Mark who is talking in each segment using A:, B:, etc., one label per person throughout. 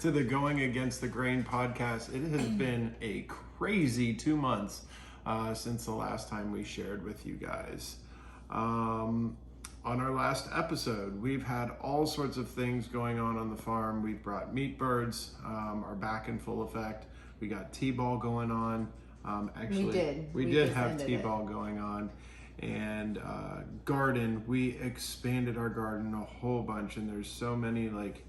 A: to the Going Against the Grain podcast. It has been a crazy 2 months since the last time we shared with you guys. On our last episode, we've had all sorts of things going on the farm. We've brought meat birds, are back in full effect. We got T-ball going on. We did have T-ball going on. And garden, we expanded our garden a whole bunch, and there's so many like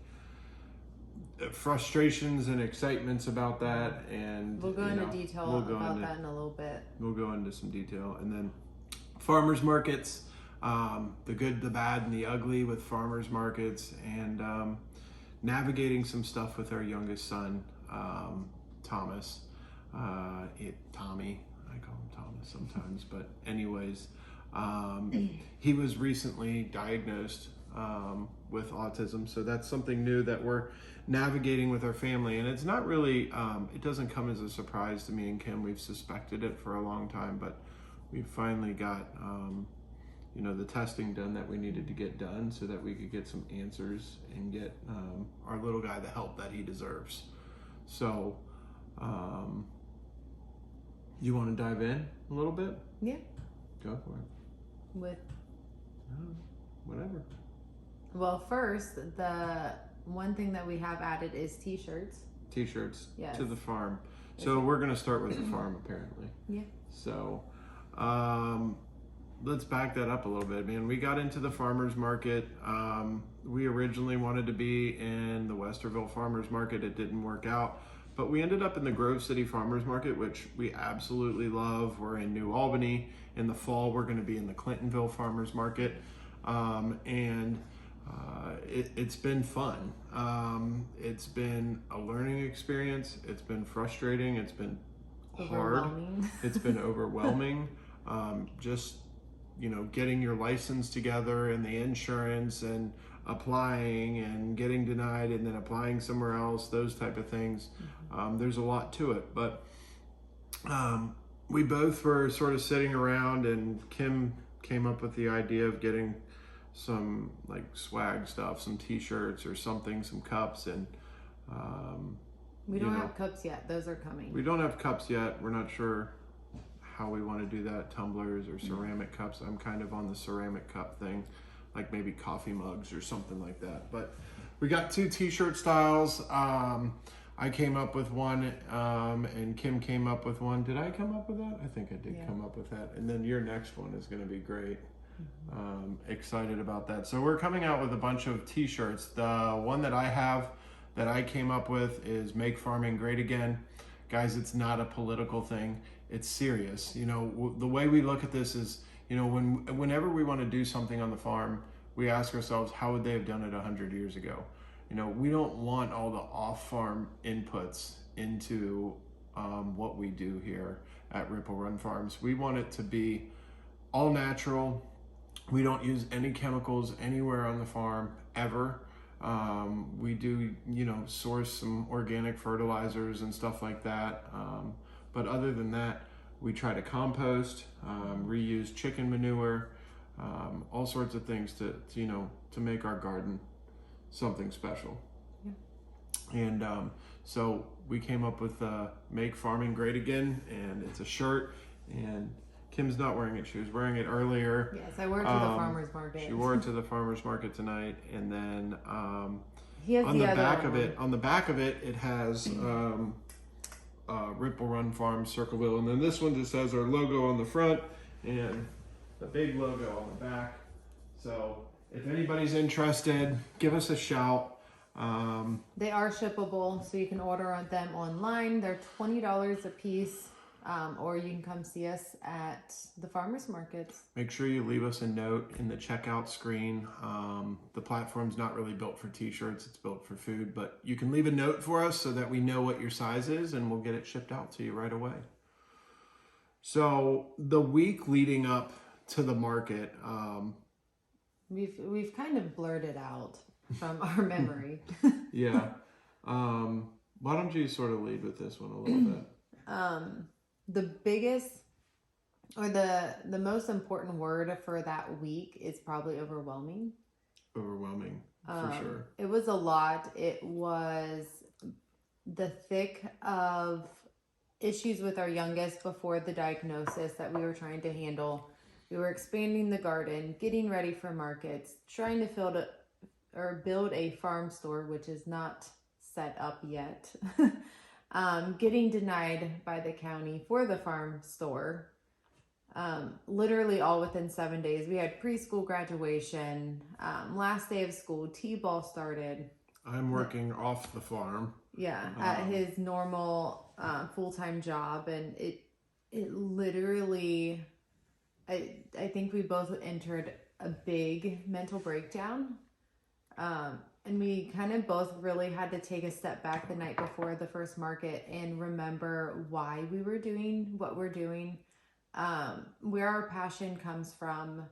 A: frustrations and excitements about that, and
B: we'll go into detail about that in a little bit.
A: We'll go into some detail. And then farmers markets, the good, the bad, and the ugly with farmers markets, and navigating some stuff with our youngest son, Thomas, Tommy, I call him Thomas sometimes, but anyways, he was recently diagnosed with autism, so that's something new that we're navigating with our family. And it's not really, it doesn't come as a surprise to me and Kim. We've suspected it for a long time, but we finally got the testing done that we needed to get done so that we could get some answers and get our little guy the help that he deserves. So you want to dive in a little bit?
B: Yeah.
A: Go for it. Whatever.
B: Well, first, the one thing that we have added is t-shirts.
A: Yes. To the farm. So we're going to start with the farm, apparently.
B: Yeah.
A: So let's back that up a little bit, man. We got into the farmers market. We originally wanted to be in the Westerville farmers market. It didn't work out. But we ended up in the Grove City Farmers Market, which we absolutely love. We're in New Albany. In the fall, we're going to be in the Clintonville Farmers Market. It's been fun. It's been a learning experience. It's been frustrating. It's been hard. It's been overwhelming. Just, getting your license together and the insurance and applying and getting denied and then applying somewhere else, those type of things. There's a lot to it, but we both were sort of sitting around, and Kim came up with the idea of getting some like swag stuff, some t-shirts or something, some cups, and
B: we don't have cups yet. Those are coming.
A: We don't have cups yet. We're not sure how we want to do that, tumblers or ceramic cups. I'm kind of on the ceramic cup thing, like maybe coffee mugs or something like that. But we got 2 t-shirt styles. I came up with one, and Kim came up with one. Did I come up with that? I think I did come up with that. And then your next one is going to be great. Excited about that. So we're coming out with a bunch of t-shirts. The one that I have that I came up with is Make Farming Great Again. Guys, it's not a political thing. It's serious. The way we look at this is, whenever we want to do something on the farm, we ask ourselves, how would they have done it 100 years ago? We don't want all the off-farm inputs into what we do here at Ripple Run Farms. We want it to be all natural. We don't use any chemicals anywhere on the farm, ever. We do, source some organic fertilizers and stuff like that. But other than that, we try to compost, reuse chicken manure, all sorts of things to make our garden something special. Yeah. And so we came up with Make Farming Great Again, and it's a shirt, and Kim's not wearing it. She was wearing it earlier.
B: Yes, I wore it to the farmer's market.
A: She wore it to the farmer's market tonight, and then on
B: the
A: back of it, it has Ripple Run Farm Circleville, and then this one just has our logo on the front and the big logo on the back. So if anybody's interested, give us a shout.
B: They are shippable, so you can order them online. They're $20 a piece, or you can come see us at the farmers markets.
A: Make sure you leave us a note in the checkout screen. The platform's not really built for t-shirts, it's built for food, but you can leave a note for us so that we know what your size is, and we'll get it shipped out to you right away. So the week leading up to the market,
B: we've kind of blurred it out from our memory.
A: Yeah. Why don't you sort of lead with this one a little bit?
B: The biggest, or the most important word for that week is probably overwhelming.
A: Overwhelming, for sure.
B: It was a lot. It was the thick of issues with our youngest before the diagnosis that we were trying to handle. We were expanding the garden, getting ready for markets, trying to build a farm store, which is not set up yet. Getting denied by the county for the farm store. Literally all within 7 days. We had preschool graduation, last day of school, T-ball started.
A: I'm working off the farm.
B: Yeah, at his normal full-time job, and it literally, I think we both entered a big mental breakdown. And we kind of both really had to take a step back the night before the first market and remember why we were doing what we're doing, where our passion comes from,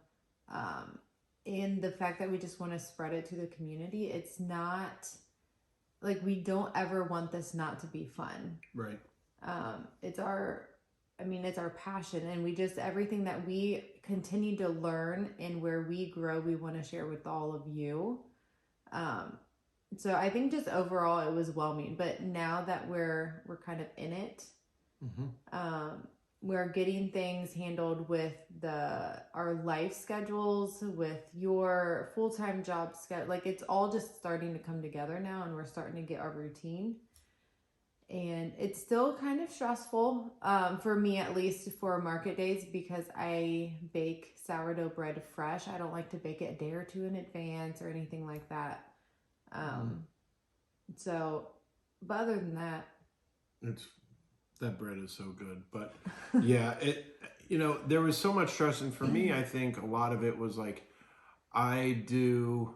B: and the fact that we just want to spread it to the community. It's not like we don't ever want this not to be fun.
A: Right.
B: It's our passion, and we just, everything that we continue to learn and where we grow, we want to share with all of you. So I think just overall it was well-meaning, but now that we're kind of in it, we're getting things handled with our life schedules, with your full-time job schedule. Like, it's all just starting to come together now, and we're starting to get our routine. And it's still kind of stressful, for me, at least for market days, because I bake sourdough bread fresh. I don't like to bake it a day or two in advance or anything like that. So, but other than that,
A: that bread is so good. But yeah, there was so much stress, and for me, I think a lot of it was like, I do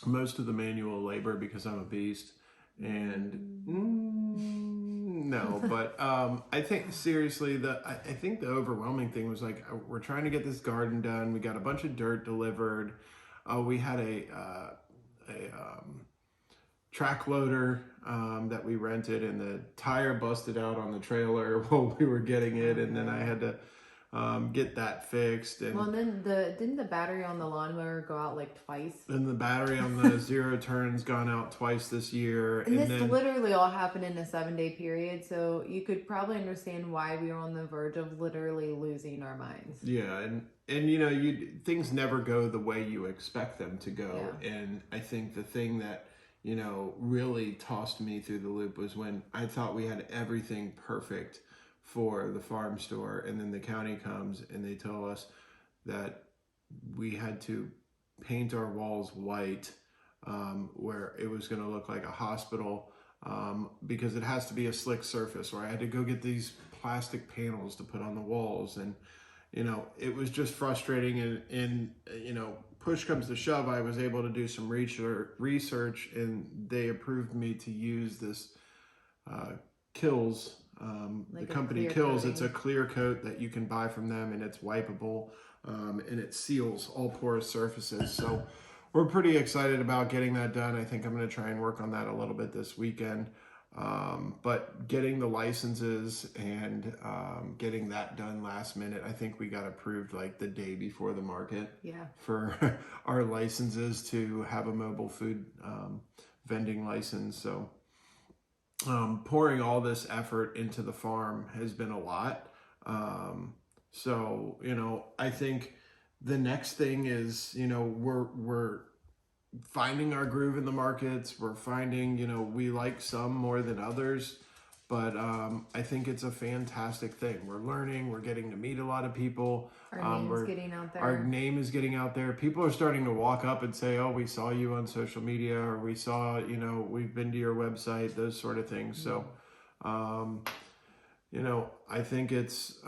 A: most of the manual labor because I'm a beast. And no, but I think seriously, I think the overwhelming thing was like, we're trying to get this garden done. We got a bunch of dirt delivered. We had a track loader that we rented, and the tire busted out on the trailer while we were getting it, and then I had to get that fixed. And
B: well, then didn't the battery on the lawnmower go out like twice?
A: And the battery on the zero turns gone out twice this year.
B: And this literally all happened in a 7-day period, so you could probably understand why we were on the verge of literally losing our minds.
A: Yeah, and things never go the way you expect them to go. Yeah. And I think the thing that really tossed me through the loop was when I thought we had everything perfect for the farm store, and then the county comes and they tell us that we had to paint our walls white, where it was going to look like a hospital, because it has to be a slick surface, where I had to go get these plastic panels to put on the walls. And it was just frustrating, and push comes to shove, I was able to do some research, and they approved me to use this Kills. The company Kills. It's a clear coat that you can buy from them, and it's wipeable, and it seals all porous surfaces. So we're pretty excited about getting that done. I think I'm going to try and work on that a little bit this weekend. But getting the licenses and getting that done last minute, I think we got approved like the day before the market.
B: Yeah.
A: For our licenses to have a mobile food vending license. So pouring all this effort into the farm has been a lot. So I think the next thing is, we're finding our groove in the markets. We're finding, we like some more than others, but I think it's a fantastic thing. We're learning, we're getting to meet a lot of people.
B: Our name is getting out there.
A: Our name is getting out there. People are starting to walk up and say, oh, we saw you on social media, or we saw, we've been to your website, those sort of things. So, I think it's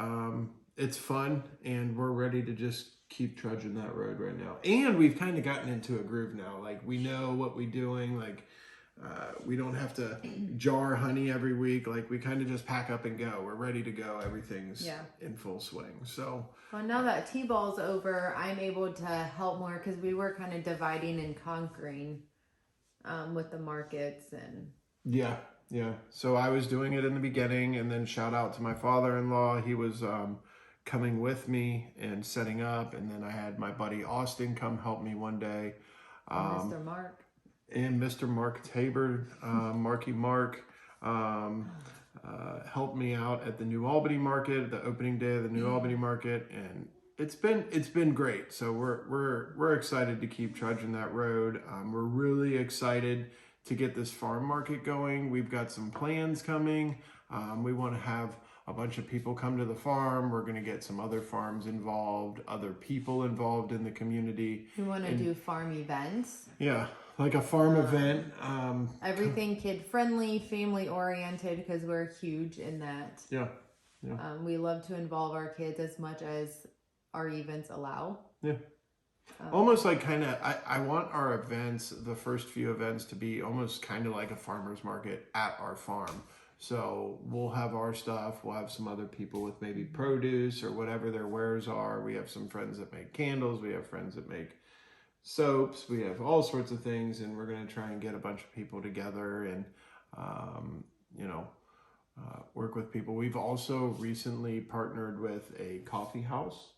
A: fun, and we're ready to just keep trudging that road right now. And we've kind of gotten into a groove now. Like, we know what we're doing. Like, we don't have to jar honey every week. Like, we kind of just pack up and go. We're ready to go. Everything's in full swing. So,
B: well, now that T-ball's over, I'm able to help more, because we were kind of dividing and conquering with the markets. And
A: yeah. So I was doing it in the beginning, and then shout out to my father-in-law. He was coming with me and setting up, and then I had my buddy Austin come help me one day.
B: Mr. Mark.
A: and Mr. Mark Tabor, Marky Mark, helped me out at the New Albany Market, the opening day of the New Albany Market, and it's been great. So we're excited to keep trudging that road. We're really excited to get this farm market going. We've got some plans coming. We want to have a bunch of people come to the farm. We're going to get some other farms involved, other people involved in the community.
B: We want to do farm events.
A: Yeah, like a farm event.
B: Everything kid friendly, family oriented, because we're huge in that.
A: Yeah.
B: We love to involve our kids as much as our events allow.
A: Yeah. Almost like I want our events, the first few events, to be almost kind of like a farmer's market at our farm. So we'll have our stuff, we'll have some other people with maybe produce or whatever their wares are. We have some friends that make candles, we have friends that make soaps, we have all sorts of things, and we're going to try and get a bunch of people together and, work with people. We've also recently partnered with a coffee house.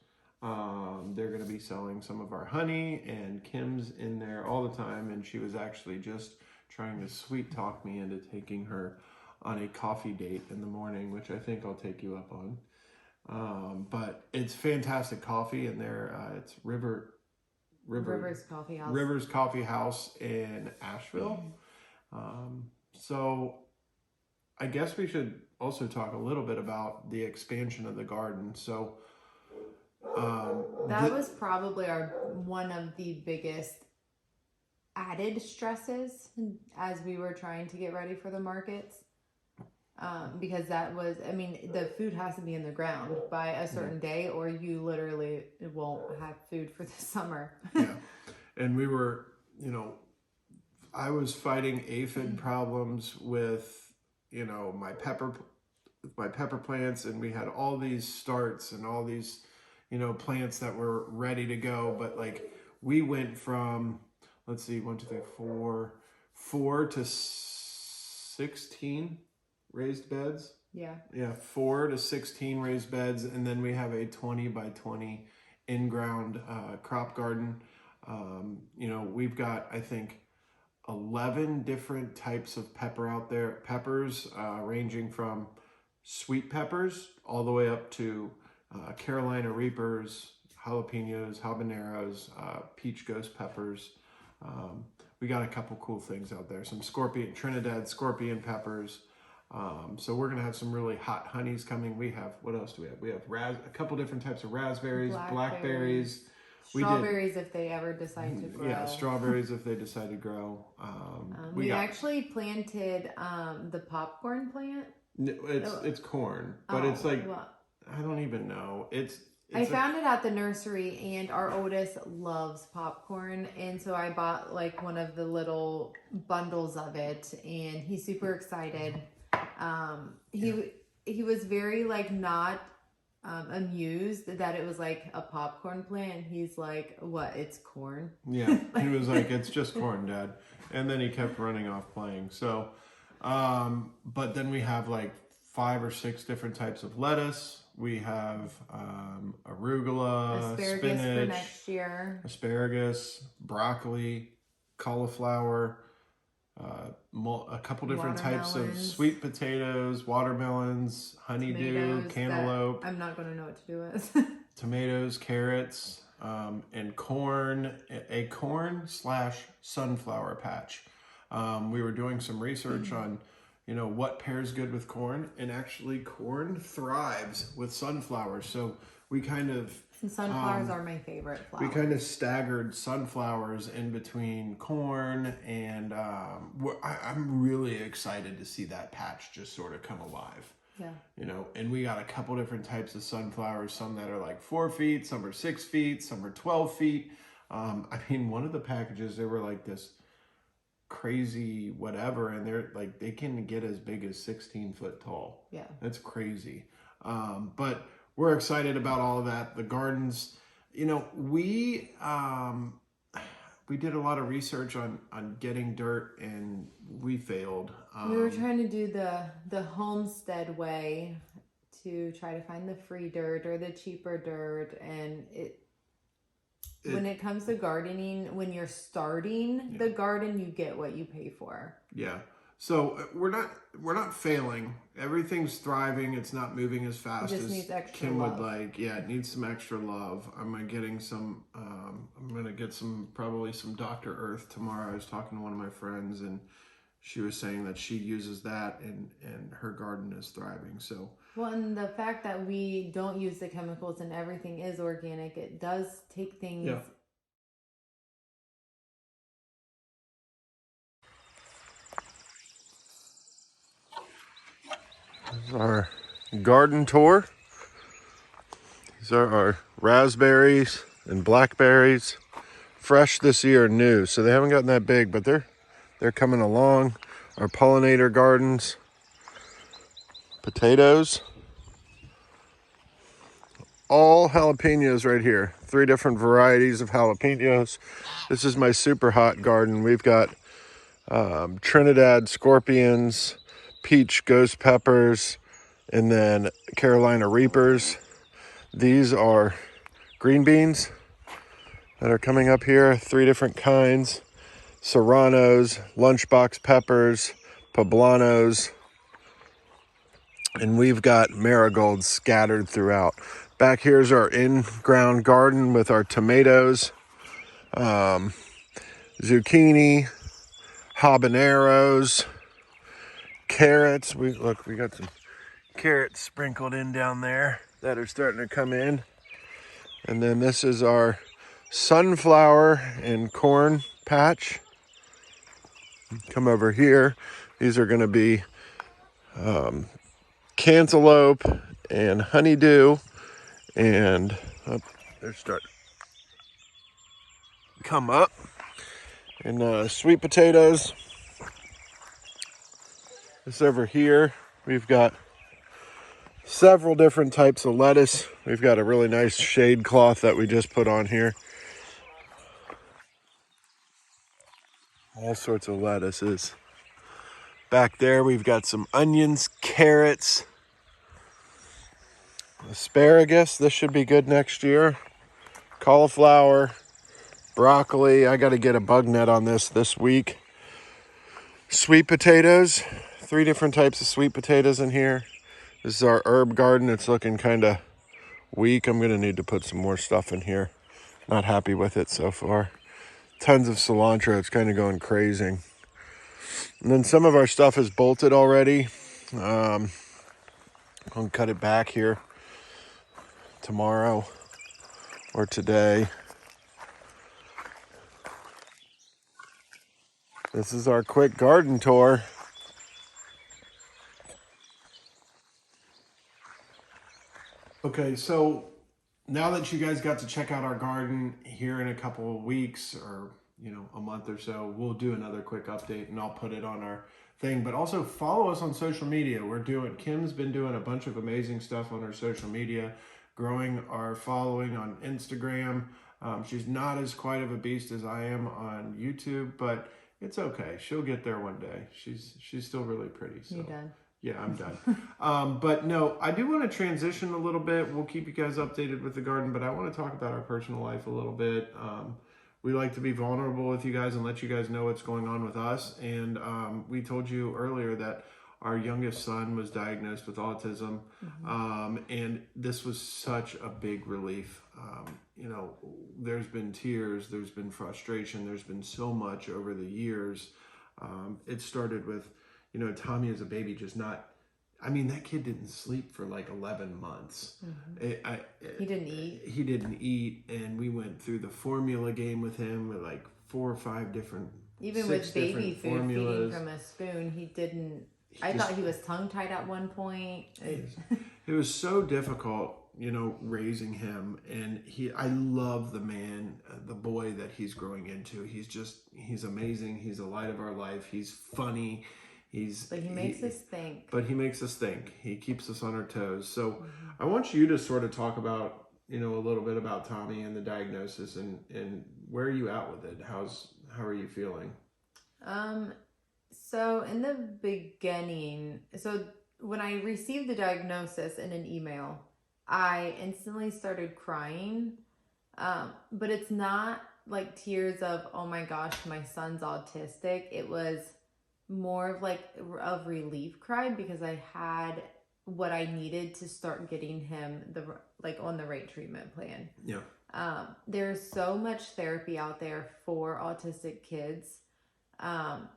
A: They're going to be selling some of our honey, and Kim's in there all the time, and she was actually just trying to sweet talk me into taking her on a coffee date in the morning, which I think I'll take you up on. But it's fantastic coffee, and it's Rivers
B: Coffee House.
A: Rivers Coffee House in Asheville. So I guess we should also talk a little bit about the expansion of the garden. So
B: that was probably one of the biggest added stresses as we were trying to get ready for the markets. Because the food has to be in the ground by a certain day, or you literally won't have food for the summer.
A: Yeah. And we were, I was fighting aphid problems with, my pepper plants, and we had all these starts and all these, plants that were ready to go. But like we went from, let's see, 4 to 16 raised beds. Yeah, 4 to 16 raised beds, and then we have a 20 by 20 in-ground crop garden. We've got, I think, 11 different types of pepper out there. Peppers ranging from sweet peppers all the way up to Carolina Reapers, jalapenos, habaneros, peach ghost peppers. We got a couple cool things out there. Some Trinidad scorpion peppers. So we're going to have some really hot honeys coming. We have, what else do we have? We have a couple different types of raspberries, blackberries.
B: Strawberries if they ever decide to grow.
A: Yeah, strawberries if they decide to grow.
B: We actually planted the popcorn plant.
A: It's corn, but it's like, I don't even know.
B: I found it at the nursery, and our oldest loves popcorn, and so I bought like one of the little bundles of it, and he's super excited. He was very like not amused that it was like a popcorn plant. He's like, what, it's corn?
A: Yeah, he was like, it's just corn, Dad. And then he kept running off playing. So but then we have like 5 or 6 different types of lettuce. We have arugula,
B: asparagus
A: spinach
B: for next year,
A: asparagus, broccoli, cauliflower, a couple different types of sweet potatoes, watermelons, honeydew, cantaloupe.
B: I'm not going to know what to do with.
A: Tomatoes, carrots, and corn, a corn/sunflower patch. We were doing some research on, what pairs good with corn, and actually corn thrives with sunflowers. So we kind of...
B: And sunflowers are my favorite flower.
A: We kind of staggered sunflowers in between corn, and I'm really excited to see that patch just sort of come alive.
B: Yeah.
A: And we got a couple different types of sunflowers, some that are like 4 feet, some are 6 feet, some are 12 feet. One of the packages, they were like this crazy whatever, and they're like, they can get as big as 16 foot tall.
B: Yeah.
A: That's crazy. But we're excited about all of that. The gardens, we did a lot of research on getting dirt, and we failed.
B: We were trying to do the homestead way to try to find the free dirt or the cheaper dirt, and when it comes to gardening, when you're starting the garden, you get what you pay for.
A: Yeah. So we're not failing. Everything's thriving. It's not moving as fast
B: It just
A: as
B: needs extra
A: Kim would
B: love.
A: like. Yeah, it needs some extra love. getting some. I'm gonna get some probably some Dr. Earth tomorrow. I was talking to one of my friends, and she was saying that she uses that, and her garden is thriving. So
B: Well, and the fact that we don't use the chemicals and everything is organic, it does take things.
A: yeah. This is our garden tour. These are our raspberries and blackberries, fresh this year, new. So they haven't gotten that big, but they're coming along. Our pollinator gardens, potatoes, all jalapenos right here. 3 different varieties of jalapenos. This is my super hot garden. We've got Trinidad scorpions, peach ghost peppers, and then Carolina reapers. These are green beans that are coming up here, 3 different kinds. Serranos, lunchbox peppers, poblanos, and we've got marigolds scattered throughout. Back here's our in-ground garden with our tomatoes, zucchini, habaneros, carrots. We got some carrots sprinkled in down there that are starting to come in. And then this is our sunflower and corn patch. Come over here. These are going to be cantaloupe and honeydew, and they're starting to come up. And sweet potatoes. This over here, we've got several different types of lettuce. We've got a really nice shade cloth that we just put on here. All sorts of lettuces. Back there, we've got some onions, carrots, asparagus. This should be good next year. Cauliflower, broccoli. I got to get a bug net on this week. Sweet potatoes. 3 different types of sweet potatoes in here. This is our herb garden. It's looking kind of weak. I'm going to need to put some more stuff in here. Not happy with it so far. Tons of cilantro. It's kind of going crazy. And then some of our stuff is bolted already. I'll cut it back here tomorrow or today. This is our quick garden tour. Okay, so now that you guys got to check out our garden, here in a couple of weeks or a month or so, we'll do another quick update and I'll put it on our thing. But also follow us on social media. Kim's been doing a bunch of amazing stuff on her social media, growing our following on Instagram. She's not as quite of a beast as I am on YouTube, but it's okay. She'll get there one day. She's still really pretty. So.
B: You done?
A: Yeah, I'm done. But no, I do want to transition a little bit. We'll keep you guys updated with the garden, but I want to talk about our personal life a little bit. We like to be vulnerable with you guys and let you guys know what's going on with us. And we told you earlier that our youngest son was diagnosed with autism. And this was such a big relief. There's been tears, there's been frustration, there's been so much over the years. It started with, Tommy as a baby that kid didn't sleep for like 11 months.
B: He didn't eat.
A: He didn't eat, and we went through the formula game with him with like 4 or 5 different,
B: even with baby food, formulas. Feeding from a spoon, he didn't. I thought he was tongue-tied at one point.
A: It was so difficult, raising him, and I love the man, the boy that he's growing into. He's amazing. He's the light of our life. He's funny.
B: But he makes us think.
A: But he makes us think. He keeps us on our toes. So I want you to sort of talk about, a little bit about Tommy and the diagnosis and where are you at with it? How are you feeling?
B: So in the beginning, when I received the diagnosis in an email, I instantly started crying. But it's not like tears of, oh my gosh, my son's autistic. It was more of like a relief cry because I had what I needed to start getting him on the right treatment plan.
A: Yeah.
B: There's so much therapy out there for autistic kids.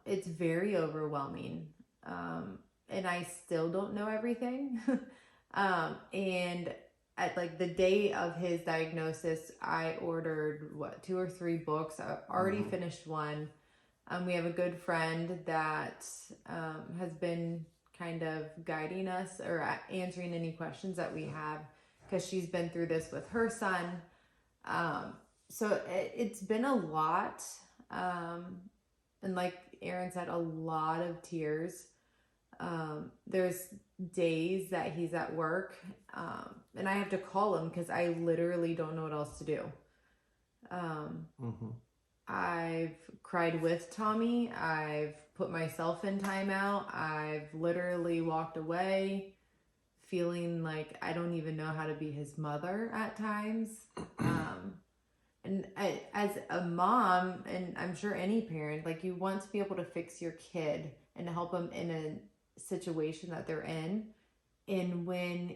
B: It's very overwhelming. And I still don't know everything. And at like the day of his diagnosis, I ordered 2 or 3 books. I already finished one. We have a good friend that has been kind of guiding us or answering any questions that we have because she's been through this with her son. So it's been a lot. And like Aaron said, a lot of tears. There's days that he's at work, and I have to call him because I literally don't know what else to do. I've cried with Tommy. I've put myself in timeout. I've literally walked away feeling like I don't even know how to be his mother at times. And as a mom, and I'm sure any parent, like you want to be able to fix your kid and to help them in a situation that they're in. And when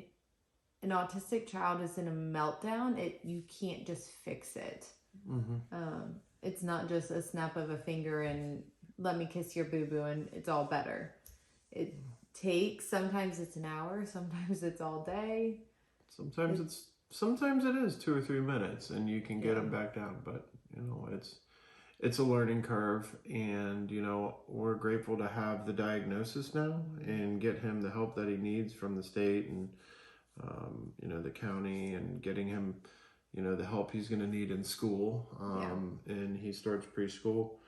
B: an autistic child is in a meltdown, you can't just fix it. It's not just a snap of a finger and let me kiss your boo-boo and it's all better. It takes, sometimes it's an hour, sometimes it's all day.
A: Sometimes it is 2 or 3 minutes and you can get them back down, but it's a learning curve, and we're grateful to have the diagnosis now and get him the help that he needs from the state and the county, and getting him the help he's going to need in school. And he starts preschool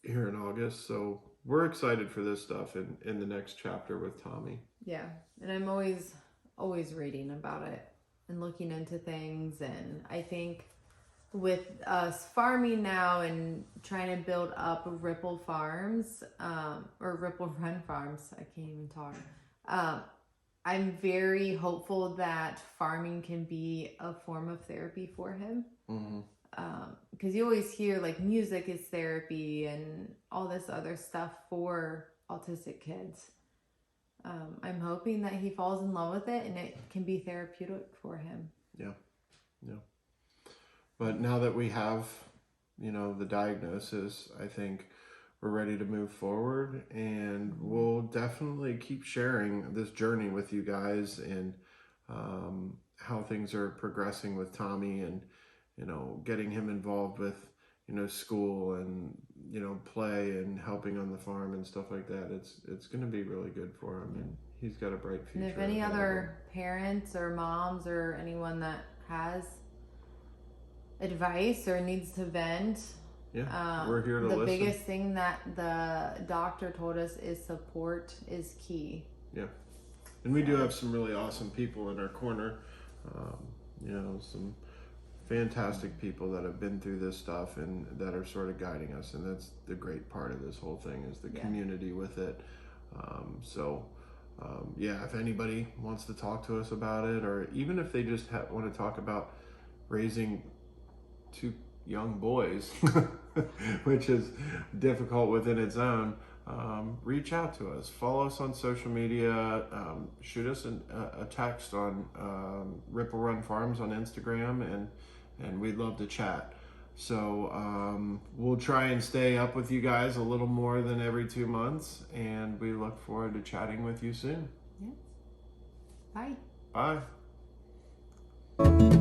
A: here in August, so we're excited for this stuff in the next chapter with Tommy.
B: Yeah, and I'm always reading about it and looking into things. And I think with us farming now and trying to build up Ripple Farms, or Ripple Run Farms, I can't even talk. I'm very hopeful that farming can be a form of therapy for him. Because you always hear like music is therapy and all this other stuff for autistic kids. I'm hoping that he falls in love with it and it can be therapeutic for him.
A: Yeah. But now that we have, the diagnosis, I think we're ready to move forward, and we'll definitely keep sharing this journey with you guys and how things are progressing with Tommy, and, getting him involved with, school and, play and helping on the farm and stuff like that. It's going to be really good for him, and he's got a bright future.
B: And if any other parents or moms or anyone that has advice or needs to vent,
A: we're here to
B: listen. The
A: listen.
B: biggest thing that the doctor told us is support is key.
A: Yeah. And we do have some really awesome people in our corner, some fantastic people that have been through this stuff and that are sort of guiding us, and that's the great part of this whole thing is the community with it. If anybody wants to talk to us about it, or even if they just want to talk about raising 2 young boys, which is difficult within its own, reach out to us, follow us on social media, shoot us a text on Ripple Run Farms on Instagram, and we'd love to chat. So we'll try and stay up with you guys a little more than every 2 months, and we look forward to chatting with you soon.
B: Yeah. Bye.
A: Bye.